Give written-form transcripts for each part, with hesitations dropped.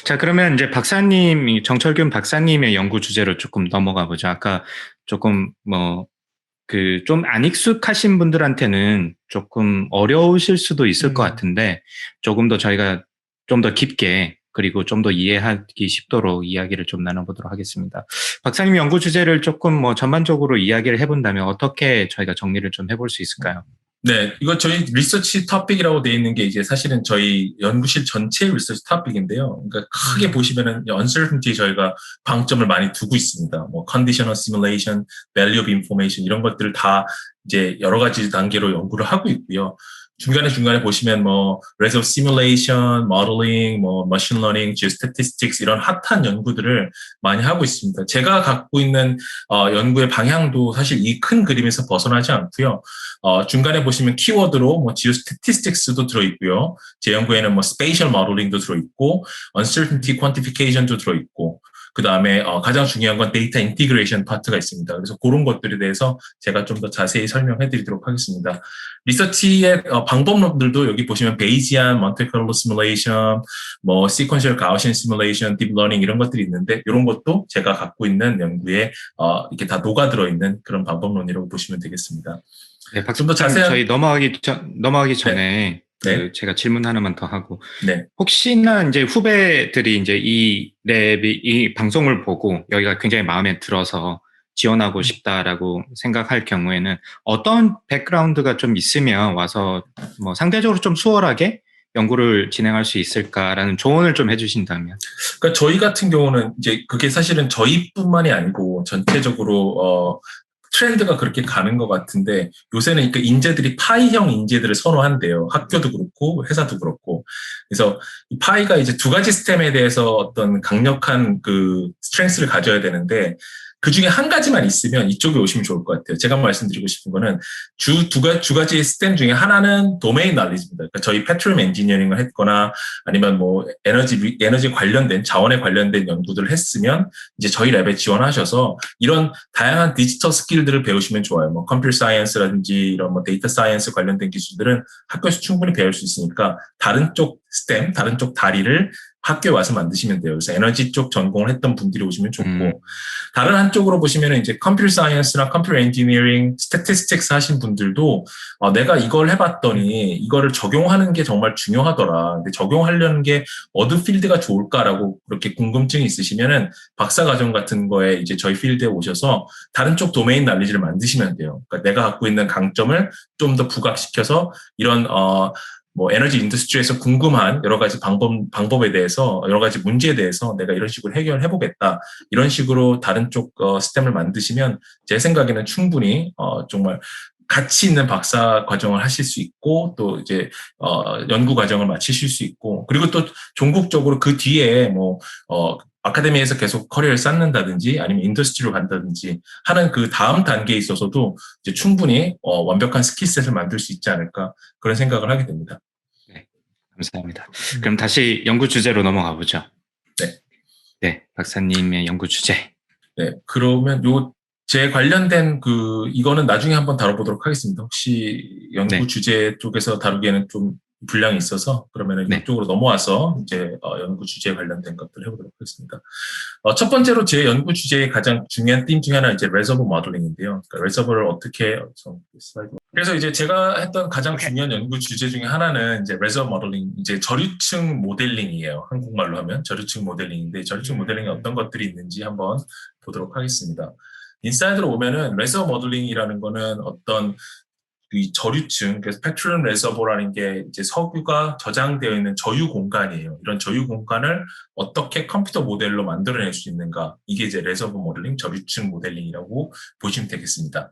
자, 그러면 이제 박사님, 정철균 박사님의 연구 주제로 조금 넘어가 보죠. 아까 조금 좀 안 익숙하신 분들한테는 조금 어려우실 수도 있을 것 같은데, 조금 더 저희가 좀 더 깊게, 그리고 좀 더 이해하기 쉽도록 이야기를 좀 나눠보도록 하겠습니다. 박사님 연구 주제를 조금 전반적으로 이야기를 해본다면 어떻게 저희가 정리를 좀 해볼 수 있을까요? 네, 이거 저희 리서치 토픽이라고 되어 있는 게 이제 사실은 저희 연구실 전체 리서치 토픽인데요. 그러니까 크게 보시면은 uncertainty 저희가 방점을 많이 두고 있습니다. 뭐 conditional simulation, value of information 이런 것들을 다 이제 여러 가지 단계로 연구를 하고 있고요. 중간에 보시면 뭐 reserve simulation, modeling, 뭐 machine learning, geostatistics 이런 핫한 연구들을 많이 하고 있습니다. 제가 갖고 있는 연구의 방향도 사실 이 큰 그림에서 벗어나지 않고요. 중간에 보시면 키워드로 뭐 geostatistics도 들어있고요. 제 연구에는 뭐 spatial modeling도 들어있고, uncertainty quantification도 들어있고, 그 다음에 가장 중요한 건 데이터 인티그레이션 파트가 있습니다. 그래서 그런 것들에 대해서 제가 좀 더 자세히 설명해 드리도록 하겠습니다. 리서치의 방법론들도 여기 보시면 베이지안, 몬테카를로 시뮬레이션, 뭐 시퀀셜 가우시안 시뮬레이션, 딥러닝 이런 것들이 있는데 이런 것도 제가 갖고 있는 연구에 이렇게 다 녹아들어 있는 그런 방법론이라고 보시면 되겠습니다. 네, 좀 더 자세한 저희 넘어가기 전에 네. 제가 질문 하나만 더 하고 네. 혹시나 이제 후배들이 이제 이 방송을 보고 여기가 굉장히 마음에 들어서 지원하고 싶다라고 생각할 경우에는 어떤 백그라운드가 좀 있으면 와서 뭐 상대적으로 좀 수월하게 연구를 진행할 수 있을까라는 조언을 좀 해주신다면. 그러니까 저희 같은 경우는 이제 그게 사실은 저희뿐만이 아니고 전체적으로 트렌드가 그렇게 가는 것 같은데 요새는 그 인재들이 파이형 인재들을 선호한대요. 학교도 그렇고 회사도 그렇고. 그래서 이 파이가 이제 두 가지 스템에 대해서 어떤 강력한 그 스트렝스를 가져야 되는데 그 중에 한 가지만 있으면 이쪽에 오시면 좋을 것 같아요. 제가 말씀드리고 싶은 거는 두 가지 스템 중에 하나는 도메인 날리지입니다. 그러니까 저희 페트롤 엔지니어링을 했거나 아니면 뭐 에너지 관련된 자원에 관련된 연구들을 했으면 이제 저희 랩에 지원하셔서 이런 다양한 디지털 스킬들을 배우시면 좋아요. 뭐 컴퓨터 사이언스라든지 이런 뭐 데이터 사이언스 관련된 기술들은 학교에서 충분히 배울 수 있으니까 다른 쪽 스템, 다른 쪽 다리를 학교에 와서 만드시면 돼요. 그래서 에너지 쪽 전공을 했던 분들이 오시면 좋고 다른 한쪽으로 보시면 이제 컴퓨터 사이언스나 컴퓨터 엔지니어링, 스태티스틱스 하신 분들도 내가 이걸 해봤더니 이거를 적용하는 게 정말 중요하더라. 근데 적용하려는 게 어느 필드가 좋을까라고 그렇게 궁금증이 있으시면은 박사과정 같은 거에 이제 저희 필드에 오셔서 다른 쪽 도메인 날리지를 만드시면 돼요. 그러니까 내가 갖고 있는 강점을 좀 더 부각시켜서 이런 뭐 에너지 인더스트리에서 궁금한 여러 가지 방법에 대해서 여러 가지 문제에 대해서 내가 이런 식으로 해결해 보겠다. 이런 식으로 다른 쪽 스템을 만드시면 제 생각에는 충분히 정말 가치 있는 박사 과정을 하실 수 있고 또 이제 연구 과정을 마치실 수 있고 그리고 또 종국적으로 그 뒤에 뭐 아카데미에서 계속 커리어를 쌓는다든지 아니면 인더스트리로 간다든지 하는 그 다음 단계에 있어서도 이제 충분히 완벽한 스킬셋을 만들 수 있지 않을까 그런 생각을 하게 됩니다. 네, 감사합니다. 그럼 다시 연구 주제로 넘어가 보죠. 네. 네, 박사님의 연구 주제. 네, 그러면 제 관련된 이거는 나중에 한번 다뤄보도록 하겠습니다. 혹시 연구 주제 쪽에서 다루기에는 좀 분량이 있어서 그러면은 이쪽으로 넘어와서 이제 연구 주제에 관련된 것들 해보도록 하겠습니다. 첫 번째로 제 연구 주제의 가장 중요한 팀 중에 하나는 이제 레저버 모델링인데요. 그러니까 레저버를 어떻게 그래서 이제 제가 했던 가장 중요한 연구 주제 중에 하나는 이제 레저버 모델링, 이제 저류층 모델링이에요. 한국말로 하면 저류층 모델링인데 저류층 모델링에 어떤 것들이 있는지 한번 보도록 하겠습니다. 인사이드로 오면은 레저버 모델링이라는 거는 어떤 이 저류층, 그래서 스펙트럼 레저버라는 게 이제 석유가 저장되어 있는 저유 공간이에요. 이런 저유 공간을 어떻게 컴퓨터 모델로 만들어낼 수 있는가. 이게 이제 레저버 모델링, 저류층 모델링이라고 보시면 되겠습니다.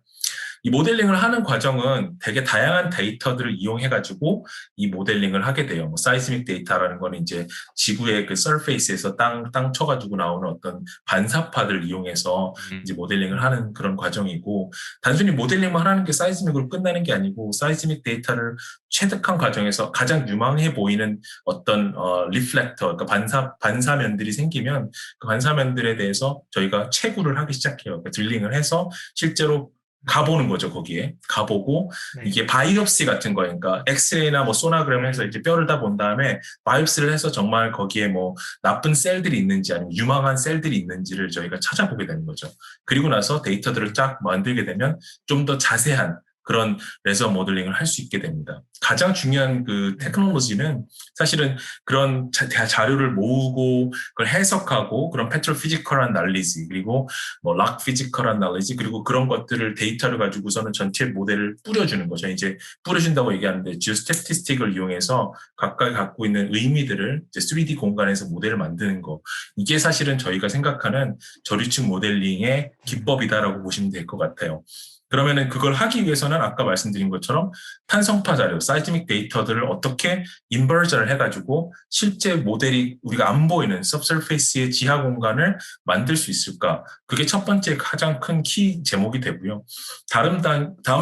이 모델링을 하는 과정은 되게 다양한 데이터들을 이용해가지고 이 모델링을 하게 돼요. 뭐 사이스믹 데이터라는 거는 이제 지구의 그 서페이스에서 땅 쳐가지고 나오는 어떤 반사파들을 이용해서 이제 모델링을 하는 그런 과정이고 단순히 모델링만 하는 게 사이스믹으로 끝나는 게 아니고 사이스믹 데이터를 체득한 과정에서 가장 유망해 보이는 어떤 리플렉터, 그러니까 반사면들이 생기면 그 반사면들에 대해서 저희가 채굴을 하기 시작해요. 그러니까 드릴링을 해서 실제로 가보는 거죠, 거기에. 가보고, 네. 이게 바이옵시 같은 거니까, 엑스레이나 뭐 소나그램 해서 이제 뼈를 다 본 다음에, 바이옵시를 해서 정말 거기에 뭐 나쁜 셀들이 있는지 아니면 유망한 셀들이 있는지를 저희가 찾아보게 되는 거죠. 그리고 나서 데이터들을 쫙 만들게 되면 좀 더 자세한 그런 레저 모델링을 할 수 있게 됩니다. 가장 중요한 그 테크놀로지는 사실은 그런 자료를 모으고 그걸 해석하고 그런 페트로피지컬한 날리지 그리고 뭐 락 피지컬한 날리지 그리고 그런 것들을 데이터를 가지고서는 전체 모델을 뿌려주는 거죠. 이제 뿌려준다고 얘기하는데 지오스태티스틱을 이용해서 각각 갖고 있는 의미들을 이제 3D 공간에서 모델을 만드는 거. 이게 사실은 저희가 생각하는 저류층 모델링의 기법이다라고 보시면 될 것 같아요. 그러면은 그걸 하기 위해서는 아까 말씀드린 것처럼 탄성파 자료, 사이즈믹 데이터들을 어떻게 인버전을 해가지고 실제 모델이 우리가 안 보이는 subsurface의 지하 공간을 만들 수 있을까? 그게 첫 번째 가장 큰 키 제목이 되고요. 다음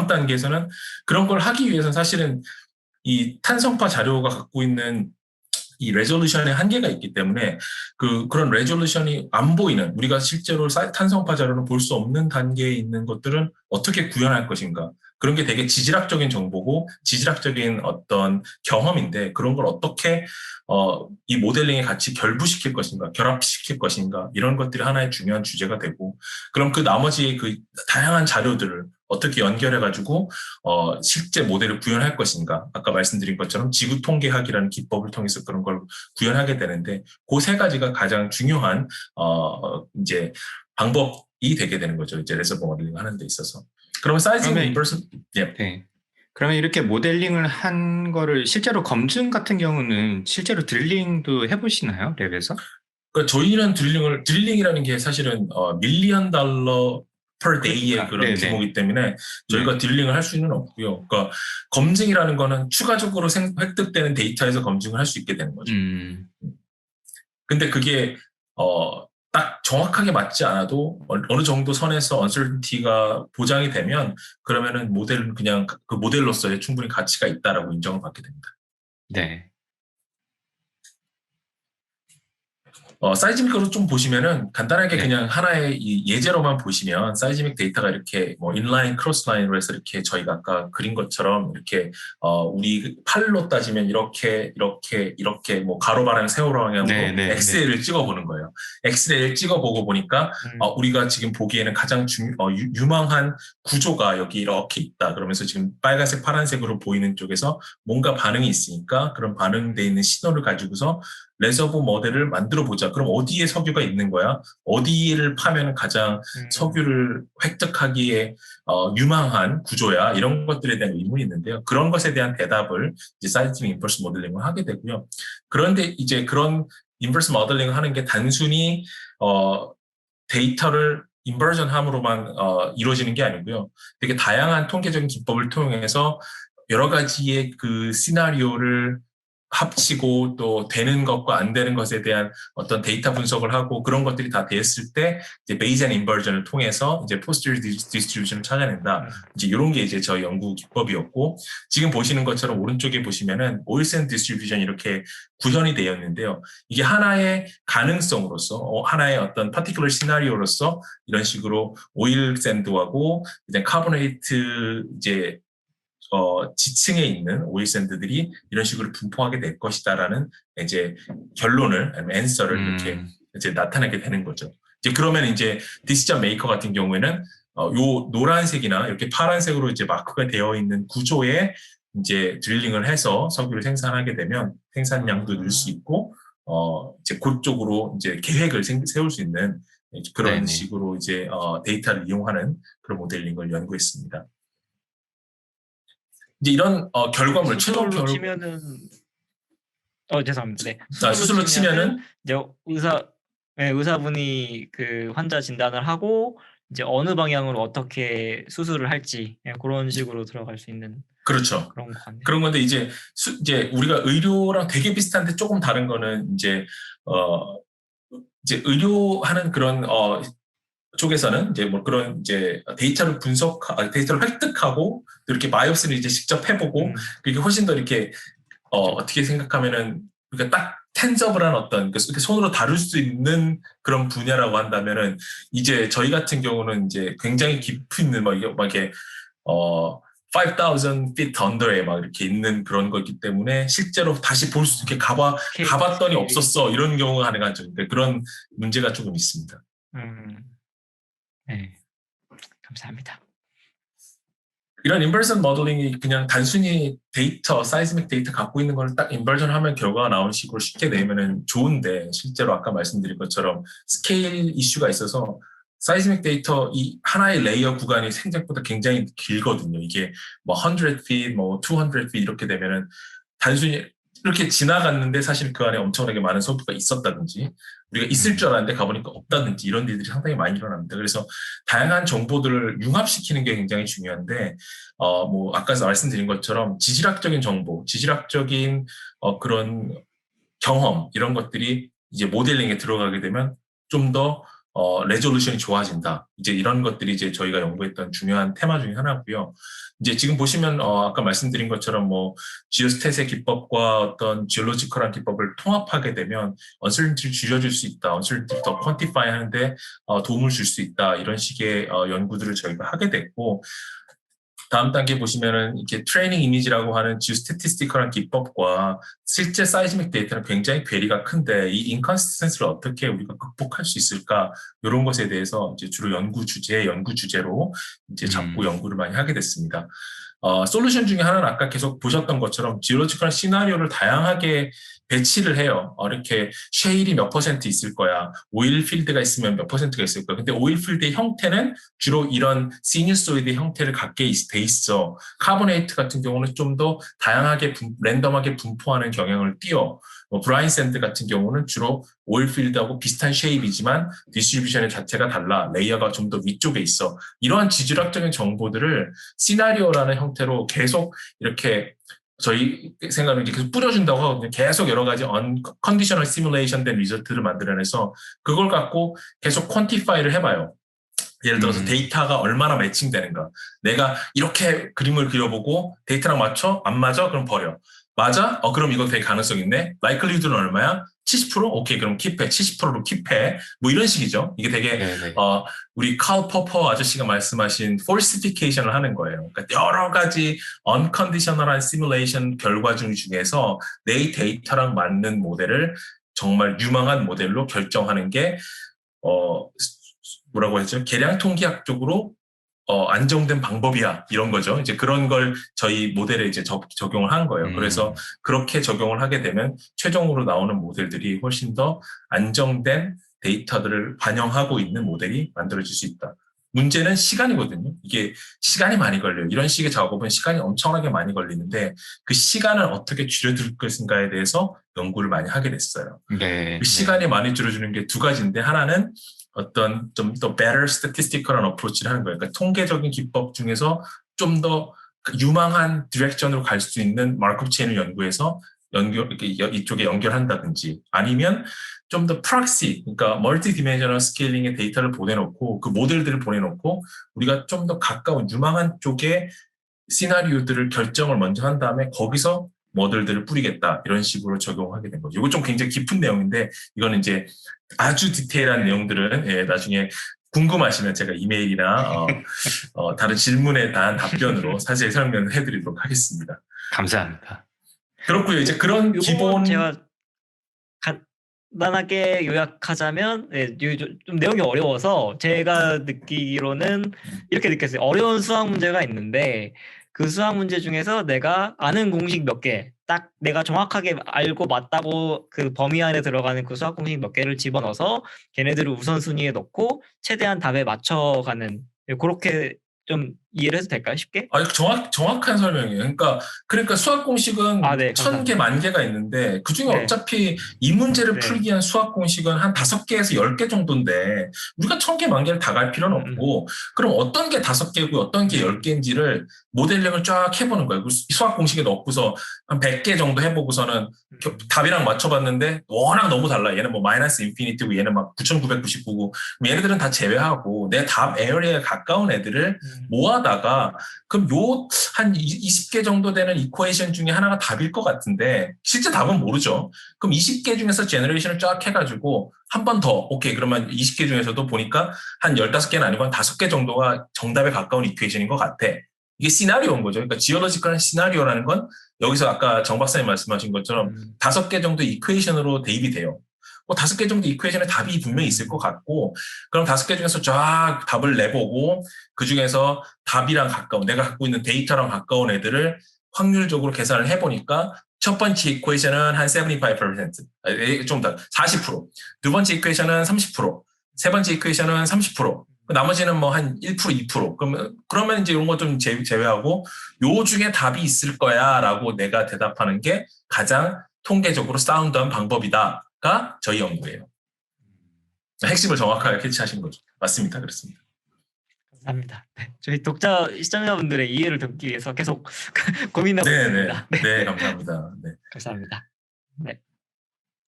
단계에서는 그런 걸 하기 위해서는 사실은 이 탄성파 자료가 갖고 있는 이 레졸루션의 한계가 있기 때문에 그런 레졸루션이 안 보이는 우리가 실제로 탄성파 자료는 볼 수 없는 단계에 있는 것들은 어떻게 구현할 것인가 그런 게 되게 지질학적인 정보고 지질학적인 어떤 경험인데 그런 걸 어떻게 이 모델링에 같이 결부시킬 것인가 결합시킬 것인가 이런 것들이 하나의 중요한 주제가 되고 그럼 그 나머지 그 다양한 자료들을 어떻게 연결해가지고 실제 모델을 구현할 것인가 아까 말씀드린 것처럼 지구 통계학이라는 기법을 통해서 그런 걸 구현하게 되는데 그 세 가지가 가장 중요한 이제 방법이 되게 되는 거죠. 이제 레저버 모델링 하는 데 있어서. 그러면 사이징 인버스 네. 그러면 이렇게 모델링을 한 거를 실제로 검증 같은 경우는 실제로 드릴링도 해보시나요? 랩에서? 그러니까 저희는 드릴링이라는 게 사실은 밀리언 달러 per day의 그런 네네. 규모이기 때문에 저희가 드릴링을 할 수는 없고요. 그러니까 검증이라는 거는 추가적으로 획득되는 데이터에서 검증을 할 수 있게 되는 거죠. 근데 그게 딱 정확하게 맞지 않아도 어느 정도 선에서 uncertainty가 보장이 되면 그러면은 모델은 그냥 그 모델로서의 충분히 가치가 있다라고 인정을 받게 됩니다. 네. 사이즈믹으로 좀 보시면은 간단하게 네. 그냥 하나의 이 예제로만 보시면 사이즈믹 데이터가 이렇게 뭐 인라인, 크로스라인으로 해서 이렇게 저희가 아까 그린 것처럼 이렇게 우리 팔로 따지면 이렇게 뭐 가로 방향, 세로 방향으로 네. 엑스레이를 찍어보는 거예요. 엑스레이를 찍어보고 보니까 우리가 지금 보기에는 가장 유망한 구조가 여기 이렇게 있다. 그러면서 지금 빨간색, 파란색으로 보이는 쪽에서 뭔가 반응이 있으니까 그런 반응돼 있는 신호를 가지고서 레저버 모델을 만들어 보자. 그럼 어디에 석유가 있는 거야? 어디를 파면 가장 석유를 획득하기에 유망한 구조야? 이런 것들에 대한 의문이 있는데요. 그런 것에 대한 대답을 이제 사이즈믹 인버스 모델링을 하게 되고요. 그런데 이제 그런 인버스 모델링을 하는 게 단순히 데이터를 인버전함으로만 이루어지는 게 아니고요. 되게 다양한 통계적인 기법을 통해서 여러 가지의 그 시나리오를 합치고 또 되는 것과 안 되는 것에 대한 어떤 데이터 분석을 하고 그런 것들이 다 됐을 때 이제 베이지안 인버전을 통해서 이제 posterior distribution을 찾아낸다. 이제 이런 게 이제 저희 연구 기법이었고 지금 보시는 것처럼 오른쪽에 보시면은 오일 샌드 디스트리뷰션 이렇게 구현이 되어 있는데요. 이게 하나의 가능성으로서 하나의 어떤 파티큘러 시나리오로서 이런 식으로 오일 샌드하고 이제 카보네이트 이제 지층에 있는 오일 샌드들이 이런 식으로 분포하게 될 것이다라는 이제 결론을 아니면 앤서를 이렇게 이제 나타내게 되는 거죠. 이제 그러면 이제 디시전 메이커 같은 경우에는 요 노란색이나 이렇게 파란색으로 이제 마크가 되어 있는 구조에 이제 드릴링을 해서 석유를 생산하게 되면 생산량도 늘 수 있고 이제 그쪽으로 이제 계획을 세울 수 있는 그런 네네. 식으로 이제 데이터를 이용하는 그런 모델링을 연구했습니다. 이제 이런 결과물 최종 수술로 치면은 죄송합니다. 네. 수술로 치면은 이제 의사분이 그 환자 진단을 하고 이제 어느 방향으로 어떻게 수술을 할지 그런 식으로 들어갈 수 있는 그렇죠. 그런 거 같네요. 그런 건데 이제 우리가 의료랑 되게 비슷한데 조금 다른 거는 이제 의료하는 그런 쪽에서는 이제 뭐 그런 이제 데이터를 데이터를 획득하고 이렇게 바이옵스를 이제 직접 해보고 그게 훨씬 더 이렇게 어떻게 생각하면은 그러니까 딱 텐저블한 어떤 이렇게 손으로 다룰 수 있는 그런 분야라고 한다면은 이제 저희 같은 경우는 이제 굉장히 깊이 있는 막 이게 5,000 feet under에 막 이렇게 있는 그런 거기 때문에 실제로 다시 볼 수 이렇게 가봤더니 스케일이- 없었어 이런 경우가 가능하죠. 근데 그런 문제가 조금 있습니다. 네. 감사합니다. 이런 인버전 모델링이 그냥 단순히 데이터, 사이즈믹 데이터 갖고 있는 걸 딱 인버전 하면 결과가 나오는 식으로 쉽게 내면은 좋은데 실제로 아까 말씀드린 것처럼 스케일 이슈가 있어서 사이즈믹 데이터 이 하나의 레이어 구간이 생각보다 굉장히 길거든요. 이게 뭐 100 feet, 뭐 200 feet 이렇게 되면은 단순히 이렇게 지나갔는데 사실 그 안에 엄청나게 많은 소프트가 있었다든지 우리가 있을 줄 알았는데 가보니까 없다든지 이런 일들이 상당히 많이 일어납니다. 그래서 다양한 정보들을 융합시키는 게 굉장히 중요한데 뭐 아까 말씀드린 것처럼 지질학적인 정보, 지질학적인 그런 경험 이런 것들이 이제 모델링에 들어가게 되면 좀 더 레졸루션이 좋아진다. 이제 이런 것들이 이제 저희가 연구했던 중요한 테마 중에 하나고요. 이제 지금 보시면 아까 말씀드린 것처럼 뭐 지오스탯의 기법과 어떤 지올로지컬한 기법을 통합하게 되면 언설런티를 줄여줄 수 있다. 언설런티를 더 퀀티파이 하는데 도움을 줄 수 있다. 이런 식의 연구들을 저희가 하게 됐고 다음 단계 보시면은 이렇게 트레이닝 이미지라고 하는 지오스태티스티컬한 기법과 실제 사이즈믹 데이터는 굉장히 괴리가 큰데 이 인컨시스턴스를 어떻게 우리가 극복할 수 있을까 이런 것에 대해서 이제 주로 연구 주제로 이제 잡고 연구를 많이 하게 됐습니다. 솔루션 중에 하나는 아까 계속 보셨던 것처럼 지올로지컬 시나리오를 다양하게 배치를 해요. 이렇게 쉐일이 몇 퍼센트 있을 거야. 오일 필드가 있으면 몇 퍼센트가 있을 거야. 근데 오일 필드의 형태는 주로 이런 시뉴소이드의 형태를 갖게 돼 있어. 카보네이트 같은 경우는 좀 더 다양하게 랜덤하게 분포하는 경향을 띄어. 브라인 샌드 같은 경우는 주로 오일 필드하고 비슷한 쉐입이지만 디스트리뷰션의 자체가 달라. 레이어가 좀 더 위쪽에 있어. 이러한 지질학적인 정보들을 시나리오라는 형태로 계속 이렇게 저희 생각은 계속 뿌려준다고 하거든요. 계속 여러 가지 컨디셔널 시뮬레이션 된 리저트를 만들어내서 그걸 갖고 계속 퀀티파이를 해봐요. 예를 들어서 데이터가 얼마나 매칭되는가. 내가 이렇게 그림을 그려보고 데이터랑 맞춰? 안 맞아? 그럼 버려. 맞아? 그럼 이거 되게 가능성 있네. likelihood는 얼마야? 70%? 오케이, 그럼 킵해. 70%로 킵해. 뭐 이런 식이죠. 이게 되게 우리 칼 퍼퍼 아저씨가 말씀하신 falsification을 하는 거예요. 그러니까 여러 가지 unconditional한 시뮬레이션 결과 중에서 내 데이터랑 맞는 모델을 정말 유망한 모델로 결정하는 게 뭐라고 했죠? 계량 통계학적으로 안정된 방법이야 이런 거죠. 이제 그런 걸 저희 모델에 이제 적용을 한 거예요. 그래서 그렇게 적용을 하게 되면 최종으로 나오는 모델들이 훨씬 더 안정된 데이터들을 반영하고 있는 모델이 만들어질 수 있다. 문제는 시간이거든요. 이게 시간이 많이 걸려요. 이런 식의 작업은 시간이 엄청나게 많이 걸리는데 그 시간을 어떻게 줄여줄 것인가에 대해서 연구를 많이 하게 됐어요. 네. 그 시간이 많이 줄여주는 게 두 가지인데 하나는 어떤 좀 더 better statistical한 어프로치를 하는 거예요. 그러니까 통계적인 기법 중에서 좀 더 유망한 디렉션으로 갈 수 있는 마크업 체인을 연구해서 이쪽에 연결한다든지 아니면 좀 더 프락시, 그러니까 멀티 디멘셔널 스케일링의 데이터를 보내놓고 그 모델들을 보내놓고 우리가 좀 더 가까운 유망한 쪽의 시나리오들을 결정을 먼저 한 다음에 거기서 모델들을 뿌리겠다 이런 식으로 적용하게 된 거죠. 이거 좀 굉장히 깊은 내용인데 이거는 이제 아주 디테일한 내용들은 나중에 궁금하시면 제가 이메일이나 다른 질문에 대한 답변으로 사실 설명을 해드리도록 하겠습니다. 감사합니다. 그렇고요. 이제 그런 기본 제가 간단하게 요약하자면 좀 내용이 어려워서 제가 느끼기로는 이렇게 느꼈어요. 어려운 수학 문제가 있는데 그 수학 문제 중에서 내가 아는 공식 몇 개, 딱 내가 정확하게 알고 맞다고 그 범위 안에 들어가는 그 수학 공식 몇 개를 집어넣어서 걔네들을 우선순위에 넣고 최대한 답에 맞춰가는 그렇게 좀 이해를 해도 될까요? 쉽게? 정확한 설명이에요. 그러니까 수학 공식은 네, 1000개, 10,000개가 있는데 그중에 네. 어차피 이 문제를 네. 풀기 위한 수학 공식은 한 5개에서 10개 정도인데 우리가 1000개, 10,000개를 다 갈 필요는 없고 그럼 어떤 게 5개고 어떤 게 10개인지를 모델링을 쫙 해보는 거예요. 수학 공식에 넣고서 한 100개 정도 해보고서는 답이랑 맞춰봤는데 워낙 너무 달라. 얘는 뭐 마이너스 인피니티고 얘는 막 9,999고 얘네들은 다 제외하고 내 답 에어리어에 가까운 애들을 모아다가 그럼 요 한 20개 정도 되는 이퀘이션 중에 하나가 답일 것 같은데 실제 답은 모르죠. 그럼 20개 중에서 제너레이션을 쫙 해가지고 한 번 더 오케이 그러면 20개 중에서도 보니까 한 15개는 아니고 한 5개 정도가 정답에 가까운 이퀘이션인 것 같아. 이게 시나리오인 거죠. 그러니까 지오로지컬한 시나리오라는 건 여기서 아까 정 박사님 말씀하신 것처럼 5개 정도 이퀘이션으로 대입이 돼요. 뭐 5개 정도 이퀘이션에 답이 분명히 있을 것 같고 그럼 5개 중에서 쫙 답을 내보고 그 중에서 답이랑 가까운 내가 갖고 있는 데이터랑 가까운 애들을 확률적으로 계산을 해보니까 첫 번째 이퀘이션은 한 75%, 좀 더 40%, 두 번째 이퀘이션은 30%, 세 번째 이퀘이션은 30%, 나머지는 뭐 한 1%, 2%. 그러면 이제 이런 거 좀 제외하고 요 중에 답이 있을 거야라고 내가 대답하는 게 가장 통계적으로 사운드한 방법이다가 저희 연구예요. 핵심을 정확하게 캐치하신 거죠. 맞습니다. 그렇습니다. 감사합니다. 네, 저희 독자 시청자분들의 이해를 돕기 위해서 계속 고민하고 있습니다. 네, 감사합니다. 네. 감사합니다. 네.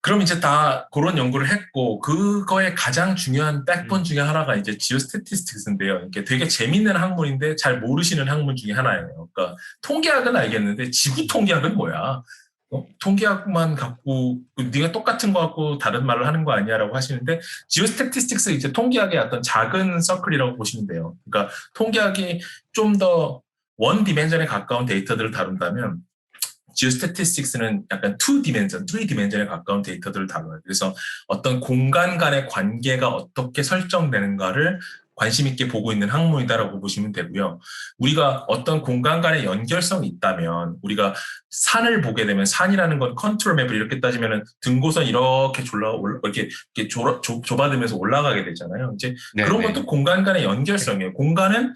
그럼 이제 다 그런 연구를 했고 그거의 가장 중요한 백본 중에 하나가 이제 지오스태티스틱스인데요. 이게 되게 재밌는 학문인데 잘 모르시는 학문 중에 하나예요. 그러니까 통계학은 알겠는데 지구 통계학은 뭐야? 통계학만 갖고 네가 똑같은 거 갖고 다른 말을 하는 거 아니야라고 하시는데 지오스태티스틱스 이제 통계학의 어떤 작은 서클이라고 보시면 돼요. 그러니까 통계학이 좀 더 원 디멘전에 가까운 데이터들을 다룬다면 지오스태티스틱스는 약간 2디멘전, 3디멘전에 가까운 데이터들을 다뤄요. 그래서 어떤 공간 간의 관계가 어떻게 설정되는가를 관심 있게 보고 있는 학문이다라고 보시면 되고요. 우리가 어떤 공간 간의 연결성이 있다면 우리가 산을 보게 되면 산이라는 건 컨트롤 맵을 이렇게 따지면 등고선 이렇게 좁아들면서 올라가게 되잖아요. 이제 그런 것도 공간 간의 연결성이에요. 공간은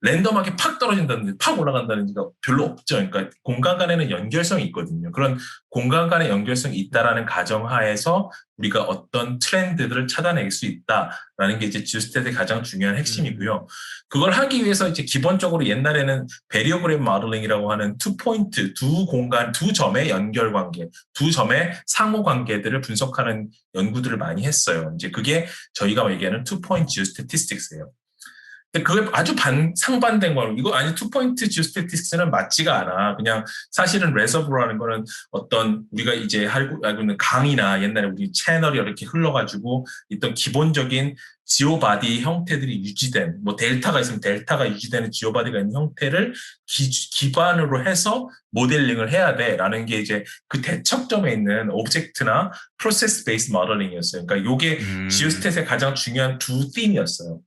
랜덤하게 팍 떨어진다든지 팍 올라간다든지가 별로 없죠. 그러니까 공간 간에는 연결성이 있거든요. 그런 공간 간의 연결성이 있다라는 가정하에서 우리가 어떤 트렌드들을 찾아낼 수 있다라는 게 이제 지오스탯의 가장 중요한 핵심이고요. 그걸 하기 위해서 이제 기본적으로 옛날에는 베리오그램 모델링이라고 하는 투 포인트, 두 공간, 두 점의 연결 관계, 두 점의 상호 관계들을 분석하는 연구들을 많이 했어요. 이제 그게 저희가 얘기하는 투 포인트 지오스태티스틱스예요. 근데 그게 아주 상반된 거로 이거 아니 투포인트 지오스태티스틱스는 맞지가 않아. 그냥 사실은 레서브라는 거는 어떤 우리가 이제 알고 있는 강이나 옛날에 우리 채널이 이렇게 흘러가지고 있던 기본적인 지오바디 형태들이 유지된 뭐 델타가 있으면 델타가 유지되는 지오바디가 있는 형태를 기반으로 해서 모델링을 해야 돼라는 게 이제 그 대척점에 있는 오브젝트나 프로세스 베이스 모델링이었어요. 그러니까 이게 지오스탯의 가장 중요한 두 팀이었어요.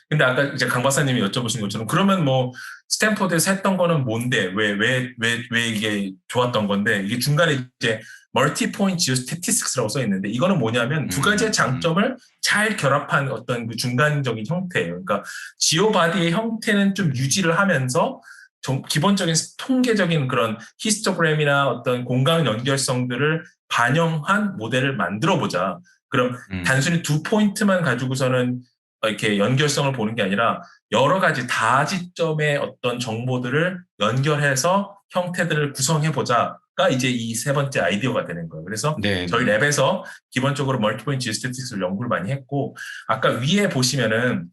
근데 아까 이제 강 박사님이 여쭤보신 것처럼 그러면 뭐 스탠포드에서 했던 거는 뭔데 왜 이게 좋았던 건데 이게 중간에 이제 멀티 포인트 지오스태티스틱스라고 써 있는데 이거는 뭐냐면 두 가지의 장점을 잘 결합한 어떤 그 중간적인 형태예요. 그러니까 지오바디의 형태는 좀 유지를 하면서 좀 기본적인 통계적인 그런 히스토그램이나 어떤 공간 연결성들을 반영한 모델을 만들어 보자. 그럼 단순히 두 포인트만 가지고서는 이렇게 연결성을 보는 게 아니라 여러 가지 다지점의 어떤 정보들을 연결해서 형태들을 구성해보자가 이제 이 세 번째 아이디어가 되는 거예요. 그래서 저희 랩에서 기본적으로 멀티포인트 지오스태틱스를 연구를 많이 했고 아까 위에 보시면은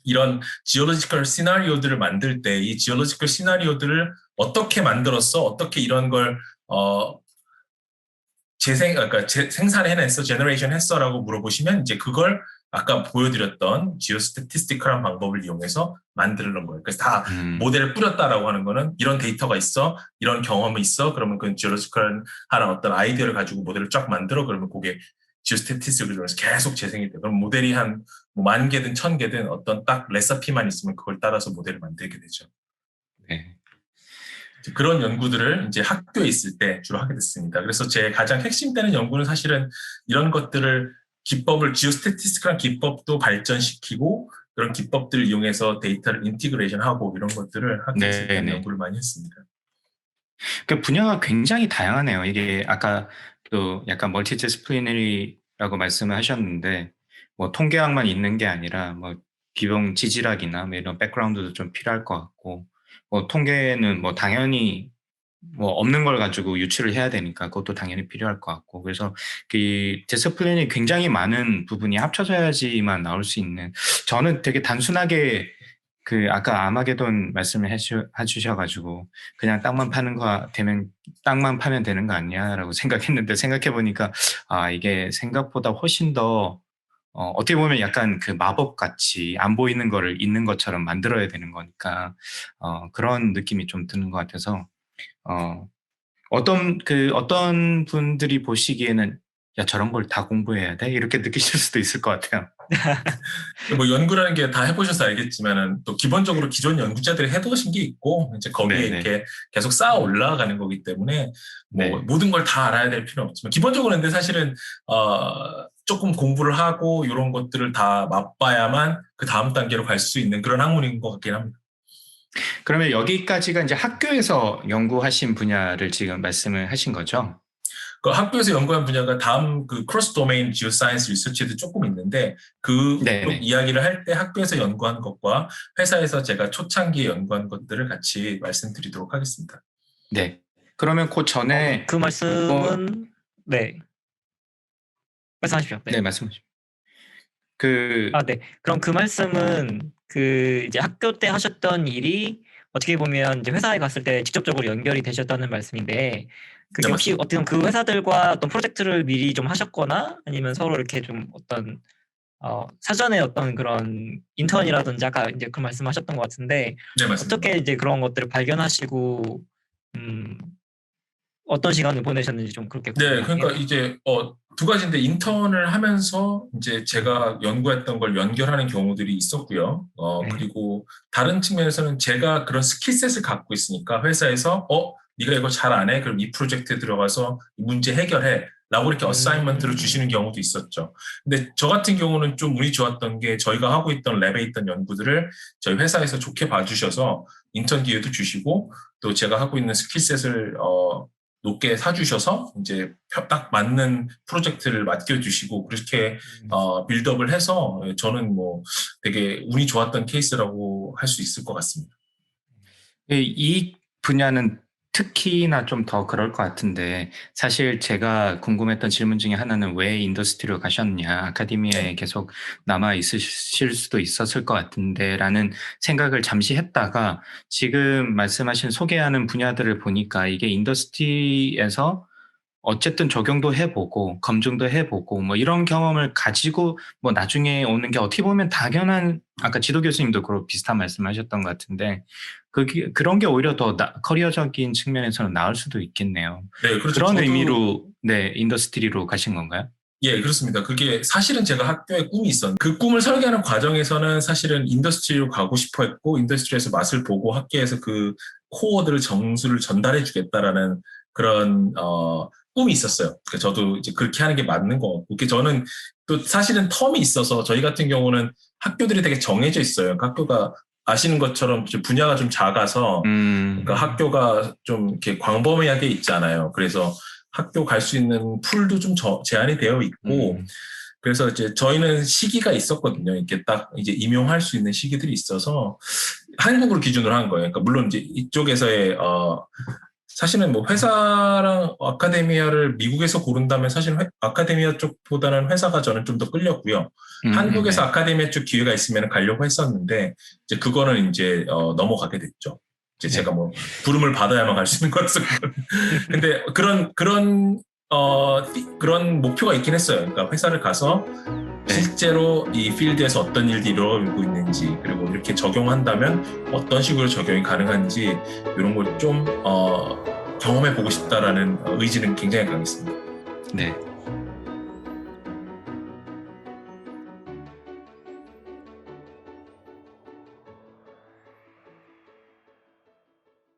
이런 지오로지컬 시나리오들을 만들 때 이 지오로지컬 시나리오들을 어떻게 만들었어? 어떻게 이런 걸 생산해냈어? 제너레이션 했어라고 물어보시면 이제 그걸 아까 보여드렸던 지오스태티스티컬한 방법을 이용해서 만드는 거예요. 그래서 다 모델을 뿌렸다라고 하는 거는 이런 데이터가 있어, 이런 경험이 있어, 그러면 그 지오로지컬한 어떤 아이디어를 가지고 모델을 쫙 만들어, 그러면 그게 지오스태티스틱을 통해서 계속 재생이 돼요. 그럼 모델이 한 뭐 10,000개든 1,000개든 어떤 딱 레시피만 있으면 그걸 따라서 모델을 만들게 되죠. 네. 그런 연구들을 이제 학교에 있을 때 주로 하게 됐습니다. 그래서 제 가장 핵심되는 연구는 사실은 이런 것들을 기법을 지오스태티스틱한 기법도 발전시키고 그런 기법들을 이용해서 데이터를 인티그레이션하고 이런 것들을 학교에서 연구를 많이 했습니다. 그 분야가 굉장히 다양하네요. 이게 아까 또 약간 멀티디스플리너리라고 말씀을 하셨는데 뭐 통계학만 있는 게 아니라 뭐 기본 지질학이나 뭐 이런 백그라운드도 좀 필요할 것 같고 뭐 통계는 뭐 당연히 뭐 없는 걸 가지고 유출을 해야 되니까 그것도 당연히 필요할 것 같고 그래서 그 디스플린이 굉장히 많은 부분이 합쳐져야지만 나올 수 있는 저는 되게 단순하게 그 아까 아마게돈 말씀을 해주셔가지고 그냥 땅만 파면 되는 거 아니야라고 생각했는데 생각해 보니까 이게 생각보다 훨씬 더 어떻게 보면 약간 그 마법 같이 안 보이는 거를 있는 것처럼 만들어야 되는 거니까 그런 느낌이 좀 드는 것 같아서 어떤 분들이 보시기에는 야 저런 걸 다 공부해야 돼? 이렇게 느끼실 수도 있을 것 같아요. 뭐 연구라는 게 다 해보셔서 알겠지만은 또 기본적으로 기존 연구자들이 해두신 게 있고 이제 거기에 네네. 이렇게 계속 쌓아 올라가는 거기 때문에 뭐 네. 모든 걸 다 알아야 될 필요는 없지만 기본적으로 근데 사실은 조금 공부를 하고 이런 것들을 다 맛봐야만 그 다음 단계로 갈 수 있는 그런 학문인 것 같긴 합니다. 그러면 여기까지가 이제 학교에서 연구하신 분야를 지금 말씀을 하신 거죠? 그 학교에서 연구한 분야가 다음 그 크로스 도메인 지오 사이언스 리서치에도 조금 있는데 그쪽 네네. 이야기를 할 때 학교에서 연구한 것과 회사에서 제가 초창기에 연구한 것들을 같이 말씀드리도록 하겠습니다. 네. 그러면 그 전에 그 말씀은 네. 말씀하십시오. 네. 네, 말씀하십시오. 네. 그럼 그 말씀은 그 이제 학교 때 하셨던 일이 어떻게 보면 이제 회사에 갔을 때 직접적으로 연결이 되셨다는 말씀인데 그게 네, 혹시 맞습니다. 어떤 그 회사들과 어떤 프로젝트를 미리 좀 하셨거나 아니면 서로 이렇게 좀 어떤 사전에 어떤 그런 인턴이라든지 아까 이제 그 말씀하셨던 것 같은데 네, 맞습니다. 어떻게 이제 그런 것들을 발견하시고 어떤 시간을 보내셨는지 좀 그렇게 네, 궁금해요. 그러니까 이제 두 가지인데 인턴을 하면서 이제 제가 연구했던 걸 연결하는 경우들이 있었고요. 네. 그리고 다른 측면에서는 제가 그런 스킬셋을 갖고 있으니까 회사에서 네가 이거 잘 안 해? 그럼 이 프로젝트에 들어가서 이 문제 해결해. 라고 이렇게 어사인먼트를 주시는 경우도 있었죠. 근데 저 같은 경우는 좀 운이 좋았던 게 저희가 하고 있던 랩에 있던 연구들을 저희 회사에서 좋게 봐주셔서 인턴 기회도 주시고 또 제가 하고 있는 스킬셋을 높게 사주셔서 이제 딱 맞는 프로젝트를 맡겨주시고 그렇게 빌드업을 해서 저는 뭐 되게 운이 좋았던 케이스라고 할 수 있을 것 같습니다. 이 분야는 특히나 좀 더 그럴 것 같은데 사실 제가 궁금했던 질문 중에 하나는 왜 인더스트리로 가셨냐 아카데미아에 계속 남아 있으실 수도 있었을 것 같은데 라는 생각을 잠시 했다가 지금 말씀하신 소개하는 분야들을 보니까 이게 인더스트리에서 어쨌든 적용도 해보고 검증도 해보고 뭐 이런 경험을 가지고 뭐 나중에 오는 게 어떻게 보면 당연한 아까 지도 교수님도 그런 비슷한 말씀하셨던 것 같은데 그런 게 오히려 더 커리어적인 측면에서는 나을 수도 있겠네요. 네, 그렇죠. 그런 의미로 네 인더스트리로 가신 건가요? 예, 그렇습니다. 그게 사실은 제가 학교에 꿈이 있었는데 그 꿈을 설계하는 과정에서는 사실은 인더스트리로 가고 싶어 했고 인더스트리에서 맛을 보고 학교에서 그 코어들을 정수를 전달해 주겠다라는 그런 꿈이 있었어요. 그러니까 저도 이제 그렇게 하는 게 맞는 것 같고 저는 또 사실은 텀이 있어서 저희 같은 경우는 학교들이 되게 정해져 있어요. 그러니까 학교가 아시는 것처럼 분야가 좀 작아서 그러니까 학교가 좀 이렇게 광범위하게 있잖아요. 그래서 학교 갈 수 있는 풀도 좀 제한이 되어 있고 그래서 이제 저희는 시기가 있었거든요. 이렇게 딱 이제 임용할 수 있는 시기들이 있어서 한국으로 기준으로 한 거예요. 그러니까 물론 이제 이쪽에서의 사실은 뭐 회사랑 아카데미아를 미국에서 고른다면 사실 아카데미아 쪽보다는 회사가 저는 좀 더 끌렸고요. 한국에서 네. 아카데미아 쪽 기회가 있으면 가려고 했었는데 이제 그거는 이제 넘어가게 됐죠. 이제 네. 제가 뭐 부름을 받아야만 갈 수 있는 거였어. 근데 그런 목표가 있긴 했어요. 그러니까 회사를 가서 실제로 이 필드에서 어떤 일들이 이루어지고 있는지 그리고 이렇게 적용한다면 어떤 식으로 적용이 가능한지 이런 걸 좀 경험해 보고 싶다라는 의지는 굉장히 강했습니다. 네.